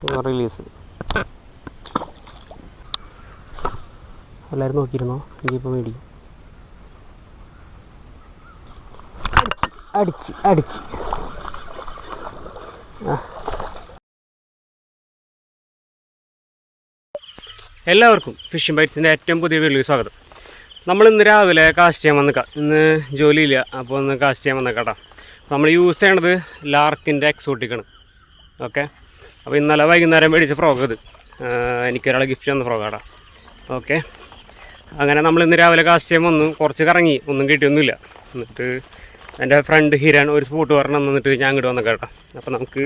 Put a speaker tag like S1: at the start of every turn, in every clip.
S1: Release. എല്ലാവരും നോക്കിയിരുന്നോ? എനിക്കിപ്പോൾ മേടിക്കും. അടിച്ച് എല്ലാവർക്കും ഫിഷിംഗ് ബൈറ്റ്സിൻ്റെ ഏറ്റവും പുതിയ വീഡിയോയിലേക്ക് സ്വാഗതം. നമ്മൾ ഇന്ന് രാവിലെ കാസ്റ്റ് ചെയ്യാൻ വന്നേക്കാം. ഇന്ന് ജോലിയില്ല, അപ്പോൾ ഒന്ന് കാസ്റ്റ് ചെയ്യാൻ വന്നേക്കാട്ടോ. നമ്മൾ യൂസ് ചെയ്യണത് ലാർക്കിൻ്റെ എക്സോട്ടിക്കാണ്. ഓക്കെ, അപ്പോൾ ഇന്നലെ വൈകുന്നേരം മേടിച്ച ഫ്രോഗ് ഇത് എനിക്കൊരാളെ ഗിഫ്റ്റ് തന്ന ഫ്രോഗാടാ. ഓക്കെ, അങ്ങനെ നമ്മൾ ഇന്ന് രാവിലെ കാസ്റ്റ് ചെയ്യാൻ വന്നു. കുറച്ച് കറങ്ങി, ഒന്നും കിട്ടിയൊന്നുമില്ല. എന്നിട്ട് എൻ്റെ ഫ്രണ്ട് ഹിരൺ ഒരു സ്പോട്ട് പറഞ്ഞ് തന്നിട്ട് ഞാൻ ഇങ്ങോട്ട് വന്നേക്കാം കേട്ടോ. അപ്പോൾ നമുക്ക്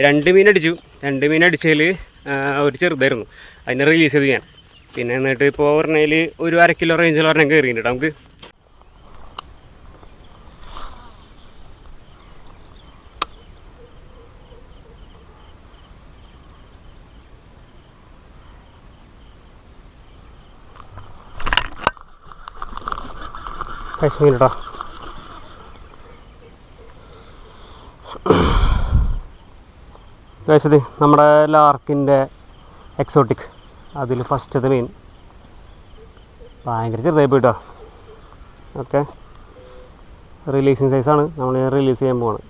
S1: 2 മീൻ അടിച്ചു. 2 മീൻ അടിച്ചതിൽ ഒരു ചെറുതായിരുന്നു, അതിനെ റിലീസ് ചെയ്ത് ഞാൻ. പിന്നെ എന്നിട്ട് ഇപ്പോൾ പറഞ്ഞതിൽ ഒരു 1/2 കിലോ റേഞ്ചിൽ പറഞ്ഞാൽ കയറിയിട്ടുണ്ട് നമുക്ക്. മീൻ കേട്ടോ. കഴിച്ചത് നമ്മുടെ ലാർക്കിൻ്റെ എക്സോട്ടിക്, അതിൽ ഫസ്റ്റത്തെ മീൻ ഭയങ്കര ചെറുതായി പോയിട്ടോ. ഓക്കെ, റിലീസിങ് സൈസാണ്. നമ്മൾ റിലീസ് ചെയ്യാൻ പോവാണ്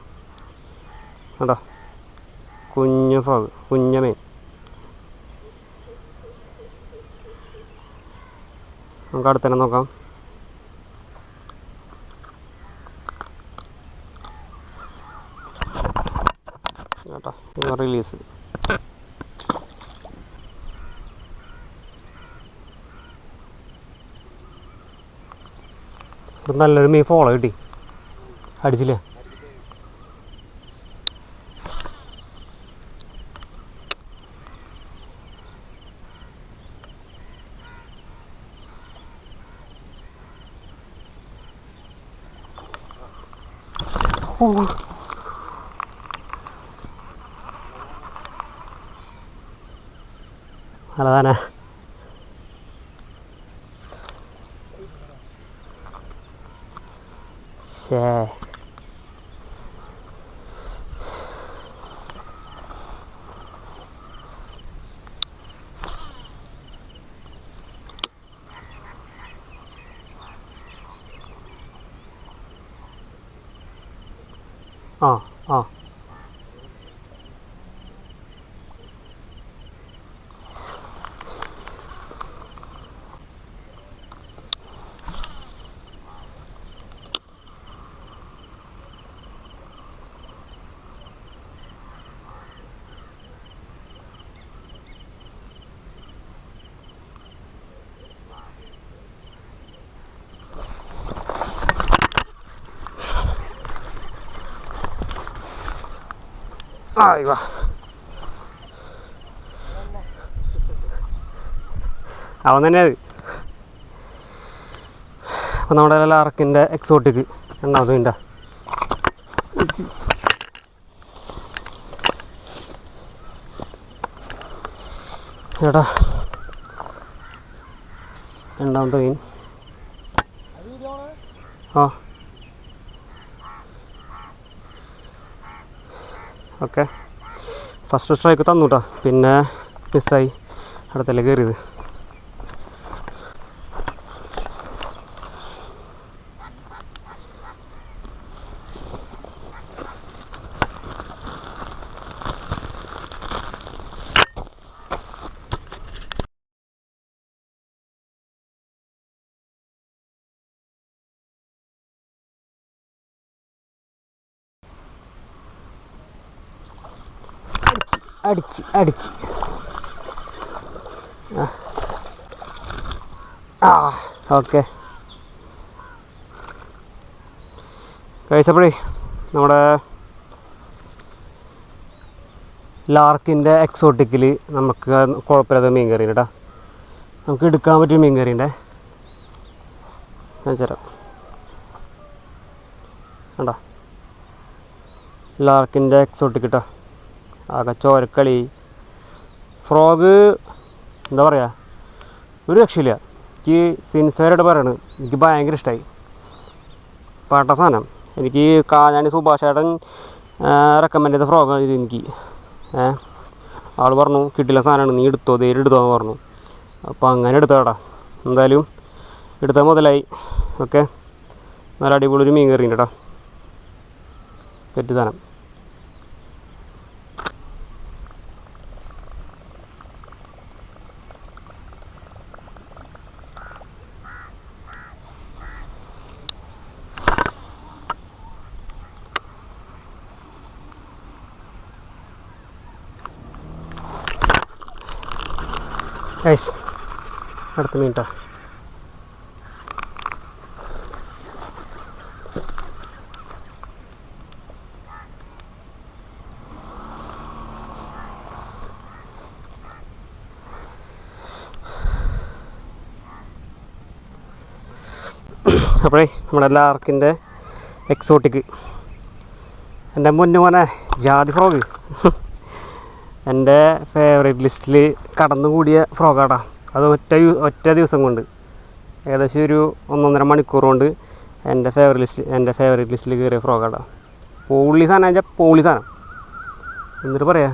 S1: കേട്ടോ. കുഞ്ഞ് ഫ്രോഗ്, കുഞ്ഞ മീൻ. നമുക്ക് അടുത്തന്നെ നോക്കാം. കേട്ടോ, റിലീസ്. നല്ലൊരു മീൻ ഫോളോ കിട്ടി. അടിച്ചില്ലേ? നല്ലതാനെ. ശേ, ആ വാ. അവൻ തന്നെ അത്. അപ്പം നമ്മുടെ ലാർക്കിൻ്റെ എക്സോട്ടിക് രണ്ടാമത് വേണ്ട. ചേട്ടാ, രണ്ടാമത്തെ മീൻ. ഓക്കെ, ഫസ്റ്റ് സ്ട്രൈക്ക് തന്നു കേട്ടോ, പിന്നെ മിസ്സായി അടുത്തല്ലേ കയറിയത്. അടിച്ച് ഓക്കെ. കഴിച്ചപ്പോഴേ നമ്മുടെ ലാർക്കിൻ്റെ എക്സോട്ടിക്കിൽ നമുക്ക് കുഴപ്പമില്ലാത്ത മീൻ കറി കേട്ടോ. നമുക്ക് എടുക്കാൻ പറ്റിയ മീൻ കറിയുണ്ടേ, ഞാൻ തരാം കേട്ടോ. ലാർക്കിൻ്റെ എക്സോട്ടിക് കേട്ടോ. ആകെ ചോരക്കളി. ഫ്രോഗ് എന്താ പറയുക, ഒരു രക്ഷയില്ല. എനിക്ക് സിൻസിയറായിട്ട് പറയണത്, എനിക്ക് ഭയങ്കര ഇഷ്ടമായി. പാട്ട സാധനം. എനിക്ക് ഞാൻ സുഭാഷ് ചേട്ടൻ റെക്കമെൻഡ് ചെയ്ത ഫ്രോഗ് ഇത് എനിക്ക്. ആൾ പറഞ്ഞു കിട്ടില്ല സാധനമാണ്, നീ എടുത്തോ എടുത്തോന്ന് പറഞ്ഞു. അപ്പോൾ അങ്ങനെ എടുത്താടാ. എന്തായാലും എടുത്താൽ മുതലായി. ഓക്കെ, നല്ല അടിപൊളി ഒരു മീൻ കറിയുണ്ട് കേട്ടോ, സെറ്റ് സാധനം. ഗൈസ് അടുത്ത മീൻ കേട്ടോ. അപ്പോഴേ നമ്മുടെ ലാർക്കിൻ്റെ എക്സോട്ടിക്, എൻ്റെ മോനെ ജാതി ഫ്രോഗ് എൻ്റെ ഫേവറേറ്റ് ലിസ്റ്റിൽ കടന്നുകൂടിയ ഫ്രോഗാടാ. അത് ഒറ്റ ദിവസം കൊണ്ട് ഏകദേശം ഒരു 1.5 മണിക്കൂർ കൊണ്ട് എൻ്റെ ഫേവറേറ്റ് ലിസ്റ്റിൽ കയറിയ ഫ്രോഗാടാ. പോളി സാധനം വെച്ചാൽ പോളി സാധനം, എന്നിട്ട് പറയാ.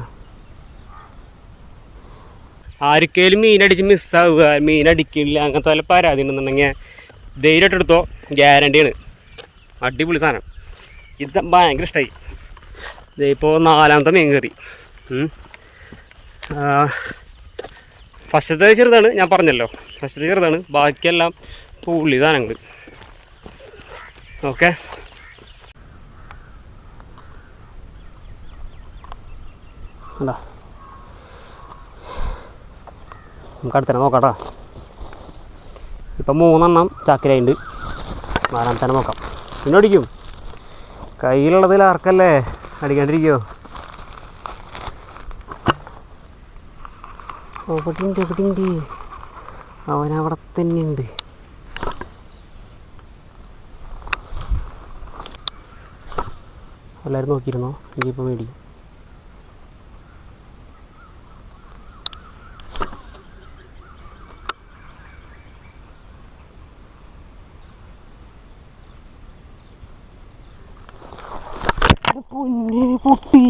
S1: ആർക്കേലും മീനടിച്ച് മിസ്സാവുക, മീനടിക്കില്ല, അങ്ങനത്തെ വല്ല പരാതി ഉണ്ടെന്നുണ്ടെങ്കിൽ ധൈര്യമായിട്ട് എടുത്തോ, ഗ്യാരണ്ടിയാണ്. അടിപൊളി സാധനം. ഇത് ഭയങ്കര ഇഷ്ടമായി. ഇതിപ്പോൾ 4ാമത്തെ മീൻ കറി. ഫസ്റ്റത്തെ ചെറുതാണ്, ഞാൻ പറഞ്ഞല്ലോ, ഫസ്റ്റത്തെ ചെറുതാണ്. ബാക്കിയെല്ലാം പുള്ളി സാധനങ്ങൾ. ഓക്കെ, എന്താ നമുക്ക് അടുത്തന്നെ നോക്കാട്ടോ. ഇപ്പം 3 ചാക്കിലായിട്ടുണ്ട്, 4ാമത്തെ നോക്കാം. പിന്നെ അടിക്കും, കയ്യിലുള്ളതിൽ ആർക്കല്ലേ അടിക്കാണ്ടിരിക്കുമോ? എവിടെയുണ്ട് അവനവിടെ തന്നെയുണ്ട്. എല്ലാവരും നോക്കിയിരുന്നോ? ഇനിയിപ്പോൾ മേടിക്കും. പൊന്നെ പൊട്ടി.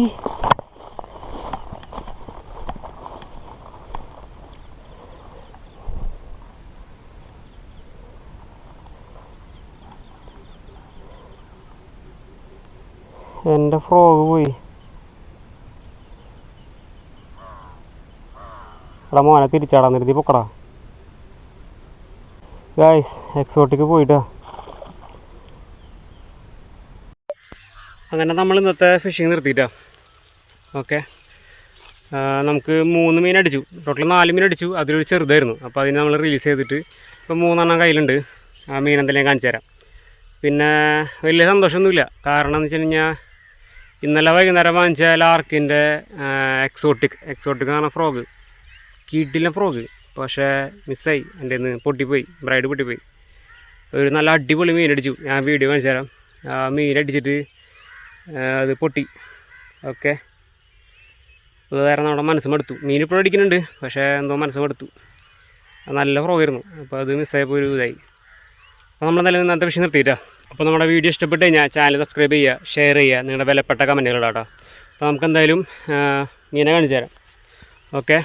S1: എൻ്റെ ഫ്രോഗ് പോയി. എടാ മോനെ തിരിച്ചാടാ, നിർത്തി പൊക്കടാ. ഗായ്സ് എക്സോട്ടിക്ക് പോയിട്ടാ. അങ്ങനെ നമ്മൾ ഇന്നത്തെ ഫിഷിങ് നിർത്തിയിട്ടാ. ഓക്കെ, നമുക്ക് 3 മീൻ അടിച്ചു, ടോട്ടൽ 4 മീൻ അടിച്ചു. അതിലൊരു ചെറുതായിരുന്നു, അപ്പോൾ അതിന് നമ്മൾ റിലീസ് ചെയ്തിട്ട് ഇപ്പോൾ 3 കയ്യിലുണ്ട്. ആ മീൻ എന്തെങ്കിലും കാണിച്ചു തരാം. പിന്നെ വലിയ സന്തോഷമൊന്നുമില്ല, കാരണം എന്ന് വെച്ച് കഴിഞ്ഞാൽ ഇന്നലെ വൈകുന്നേരം വാങ്ങിച്ച ലാർക്കിൻ്റെ എക്സോട്ടിക് എന്ന് പറഞ്ഞ ഫ്രോഗ്, കീട്ടില്ല ഫ്രോഗ്, പക്ഷേ മിസ്സായി. എൻ്റെ നിന്ന് പൊട്ടിപ്പോയി, ബ്രൈഡ് പൊട്ടിപ്പോയി. ഒരു നല്ല അടിപൊളി മീൻ അടിച്ചു, ഞാൻ വീഡിയോ കാണിച്ചു തരാം. ആ മീൻ അടിച്ചിട്ട് അത് പൊട്ടി. ഓക്കെ, അത് കാരണം നമ്മുടെ മനസ്സും എടുത്തു. മീനിപ്പോഴും അടിക്കുന്നുണ്ട്, പക്ഷേ എന്തോ മനസ്സും എടുത്തു. നല്ല ഫ്രോഗായിരുന്നു, അപ്പോൾ അത് മിസ്സായപ്പോൾ ഒരു ഇതായി. അപ്പോൾ നമ്മൾ നല്ല ഇന്നത്തെ വിഷയം നിർത്തിയിട്ടാ. അപ്പോൾ നമ്മുടെ വീഡിയോ ഇഷ്ടപ്പെട്ട് കഴിഞ്ഞാൽ ചാനൽ സബ്സ്ക്രൈബ് ചെയ്യുക, ഷെയർ ചെയ്യുക, നിങ്ങളുടെ വിലപ്പെട്ട കമൻറ്റുകളാട്ടോ. അപ്പോൾ നമുക്ക് എന്തായാലും മീനെ കാണിച്ചു തരാം. ഓക്കെ.